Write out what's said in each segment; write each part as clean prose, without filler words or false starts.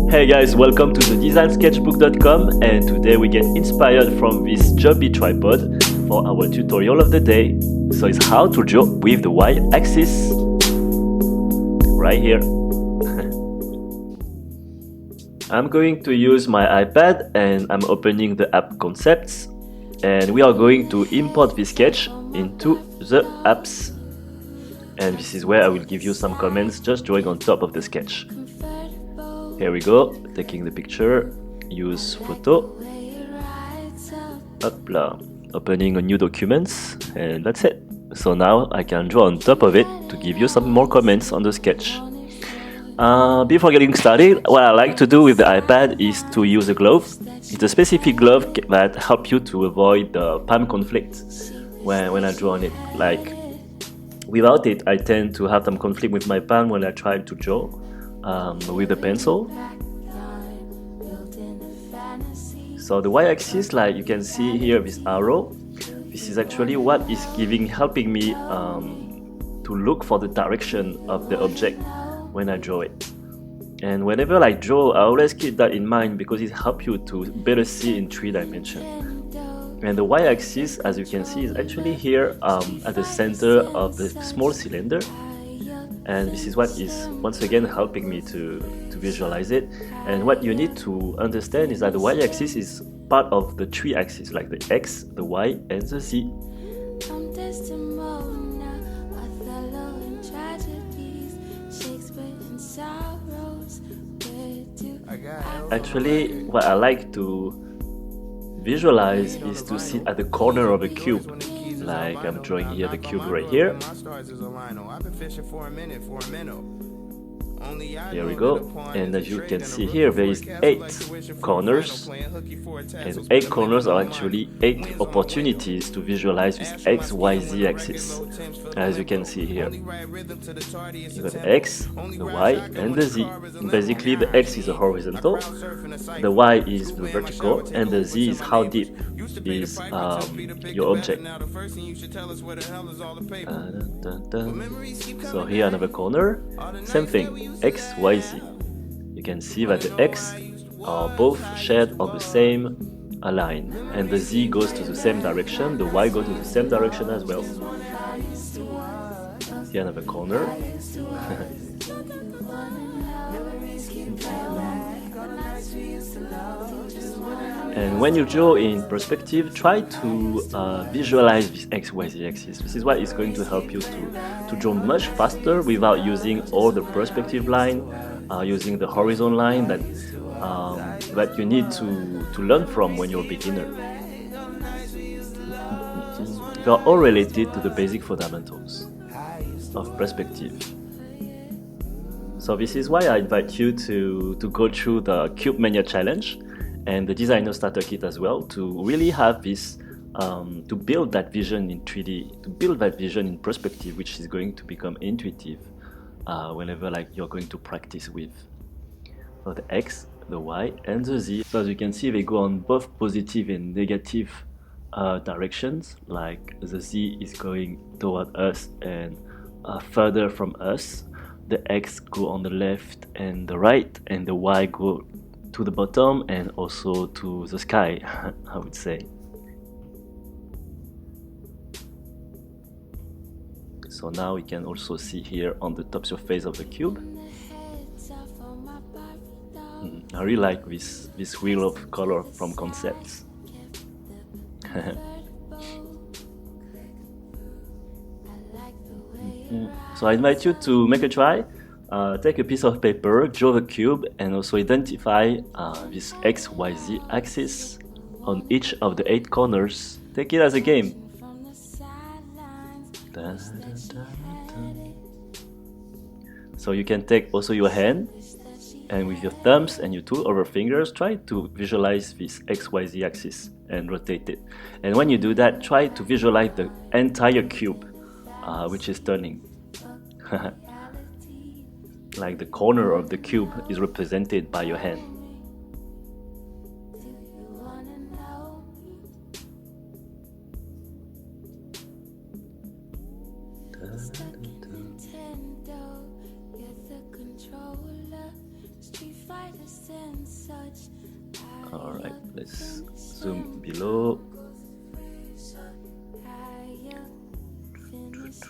Hey guys, welcome to the designsketchbook.com, and today we get inspired from this JOBY Tripod for our tutorial of the day. So it's how to draw with the y-axis right here. I'm going to use my iPad and I'm opening the app concepts, and we are going to import this sketch into the apps. And this is where I will give you some comments just drawing on top of the sketch. Here we go, taking the picture, use photo, Hopla. Opening a new document, and that's it. So now I can draw on top of it to give you some more comments on the sketch. Before getting started, what I like to do with the iPad is to use a glove. It's a specific glove that helps you to avoid the palm conflict when I draw on it. Like, without it, I tend to have some conflict with my palm when I try to draw with a pencil. So the y-axis, like you can see here, this arrow, this is actually what is helping me to look for the direction of the object when I draw it. And whenever I draw, I always keep that in mind because it helps you to better see in 3 dimensions. And the y-axis, as you can see, is actually here at the center of the small cylinder. And this is what is once again helping me to visualize it. And what you need to understand is that the y-axis is part of the 3 axes, like the x, the y, and the z. Actually, what I like to visualize is to sit at the corner of a cube. Like I'm drawing here the cube right here. Here we go, and as you can see here, there is 8 corners, and 8 corners are actually 8 opportunities to visualize this x, y, z axis. As you can see here, you got the x, the y, and the z. And basically, the x is a horizontal, the y is the vertical, and the z is how deep is your object. So here another corner, same thing, x, y, z. You can see that the x are both shared on the same line, and the z goes to the same direction, the y goes to the same direction as well. Here another corner. And when you draw in perspective, try to visualize this x, y, z axis. This is what is going to help you to draw much faster without using all the perspective line, using the horizon line that you need to learn from when you're a beginner. They are all related to the basic fundamentals of perspective. So this is why I invite you to go through the Cube Mania Challenge and the Designer Starter Kit as well, to really have this, to build that vision in 3D, to build that vision in perspective, which is going to become intuitive whenever you're going to practice with. So the X, the Y, and the Z. So as you can see, they go on both positive and negative directions. Like the Z is going toward us and further from us. The X go on the left and the right, and the Y go to the bottom and also to the sky, I would say. So now we can also see here on the top surface of the cube. I really like this wheel of color from concepts. So I invite you to make a try. Take a piece of paper, draw the cube, and also identify this x, y, z axis on each of the 8 corners. Take it as a game. So you can take also your hand, and with your thumbs and your 2 other fingers, try to visualize this x, y, z axis and rotate it. And when you do that, try to visualize the entire cube, which is turning. Like the corner of the cube is represented by your hand. Alright, let's zoom below.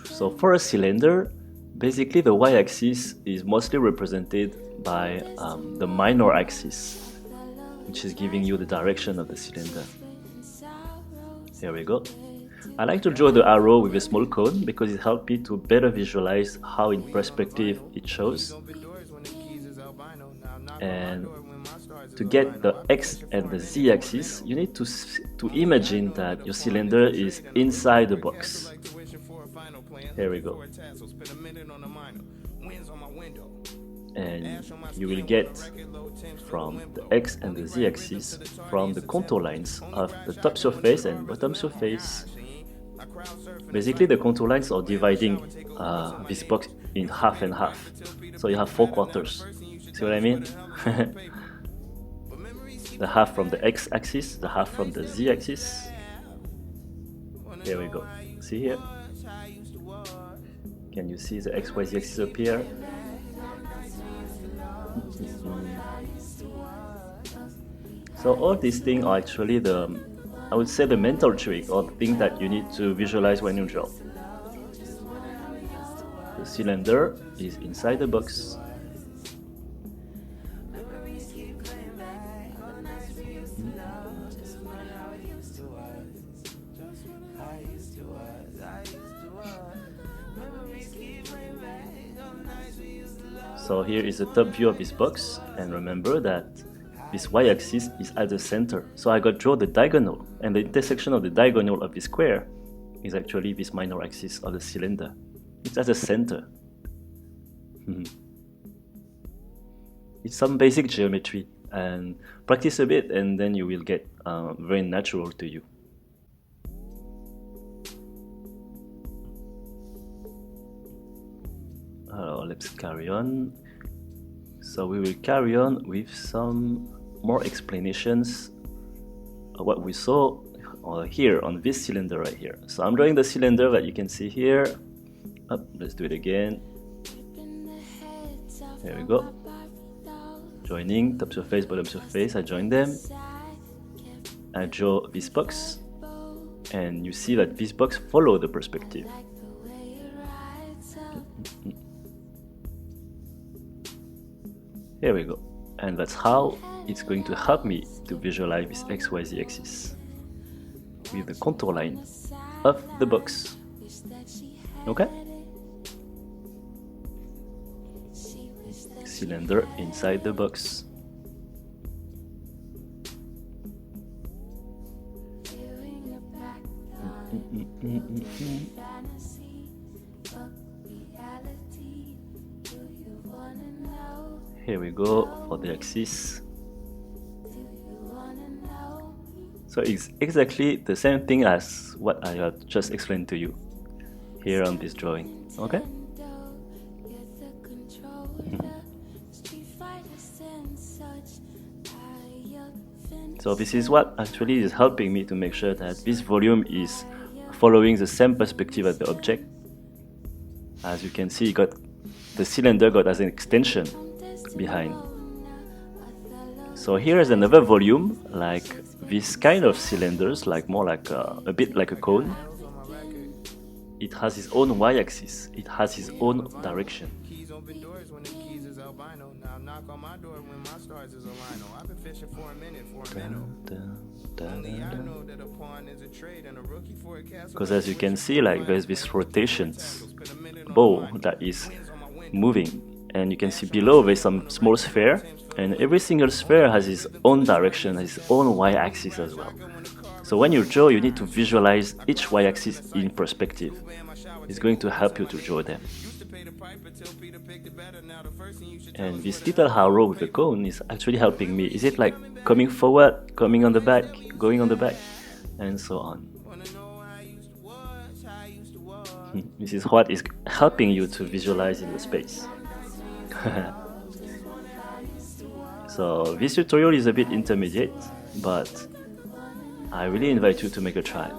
So for a cylinder, basically the y-axis is mostly represented by the minor axis, which is giving you the direction of the cylinder. Here we go. I like to draw the arrow with a small cone because it helps me to better visualize how in perspective it shows. And to get the x and the z axis, you need to imagine that your cylinder is inside the box. Here we go. And you will get from the x and the z axis from the contour lines of the top surface and bottom surface. Basically, the contour lines are dividing this box in half and half. So you have 4 quarters. See what I mean? The half from the x-axis, the half from the z-axis. Here we go. See here? Can you see the x, y, z axis up here? So all these things are actually I would say the mental trick or the thing that you need to visualize when you draw. The cylinder is inside the box. So here is the top view of this box, and remember that this y-axis is at the center. So I got to draw the diagonal, and the intersection of the diagonal of this square is actually this minor axis of the cylinder. It's at the center. It's some basic geometry, and practice a bit and then you will get very natural to you. Let's carry on. So we will carry on with some more explanations of what we saw here on this cylinder right here. So I'm drawing the cylinder that you can see here. Let's do it again. Here we go. Joining top surface, bottom surface. I join them. I draw this box, and you see that this box follows the perspective. Here we go, and that's how it's going to help me to visualize this XYZ axis with the contour line of the box. Okay? Cylinder inside the box. Here we go for the axis. So it's exactly the same thing as what I have just explained to you here on this drawing. Okay? So this is what actually is helping me to make sure that this volume is following the same perspective as the object. As you can see, the cylinder got as an extension behind. So here is another volume, like this kind of cylinders, like more like a bit like a cone. It has its own y-axis. It has its own direction. Because as you can see, like there's this rotations bow that is moving, and you can see below there's some small sphere, and every single sphere has its own direction, has its own y-axis as well. So when you draw, you need to visualize each y-axis in perspective. It's going to help you to draw them. And this little arrow with the cone is actually helping me. Is it like coming forward, coming on the back, going on the back, and so on. This is what is helping you to visualize in the space. So this tutorial is a bit intermediate, but I really invite you to make a try.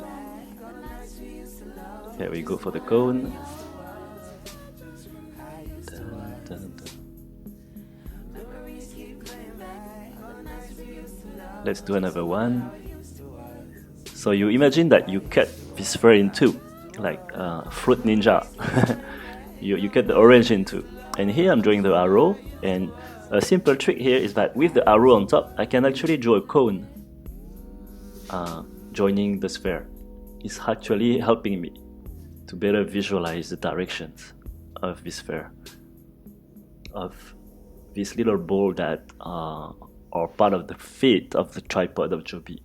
Here we go for the cone. Let's do another one. So you imagine that you cut this fur in two, like Fruit Ninja. You cut the orange in two. And here I'm drawing the arrow, and a simple trick here is that with the arrow on top, I can actually draw a cone joining the sphere. It's actually helping me to better visualize the directions of this sphere, of this little ball that are part of the feet of the tripod of JOBY.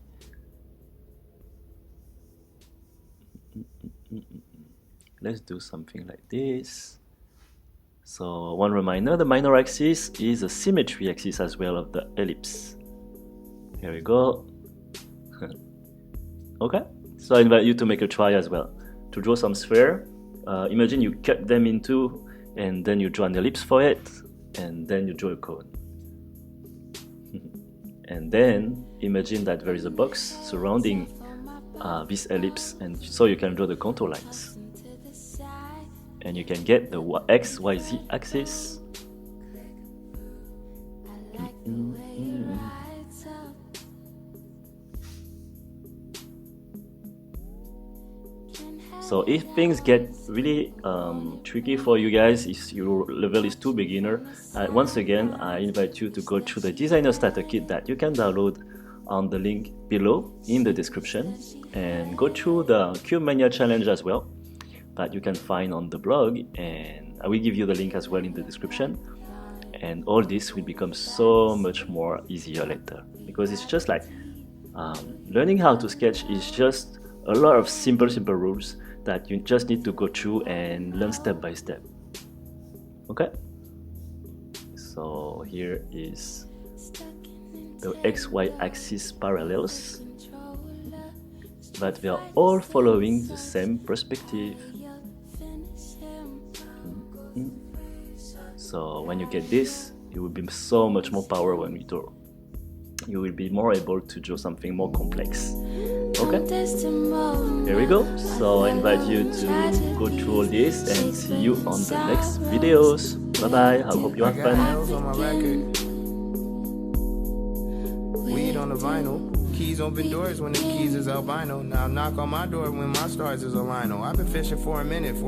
Let's do something like this. So one reminder, the minor axis is a symmetry axis as well of the ellipse. Here we go. Okay, so I invite you to make a try as well. To draw some sphere, imagine you cut them in two, and then you draw an ellipse for it, and then you draw a cone. And then imagine that there is a box surrounding this ellipse, and so you can draw the contour lines. And you can get the X, Y, Z axis. So if things get really tricky for you guys, if your level is too beginner, once again I invite you to go through the designer starter kit that you can download on the link below in the description, and go through the Cube Mania challenge as well that you can find on the blog, and I will give you the link as well in the description. And all this will become so much more easier later, because it's just like learning how to sketch is just a lot of simple rules that you just need to go through and learn step by step. Okay, so here is the XY axis parallels, but they are all following the same perspective. So when you get this, you will be so much more power when you draw. You will be more able to draw something more complex. Okay, here we go. So I invite you to go through all this, and see you on the next videos. Bye bye, I hope you have fun. Weed on the vinyl, keys open doors when the keys is albino. Now knock on my door when my stars is a lino. I've been fishing for a minute.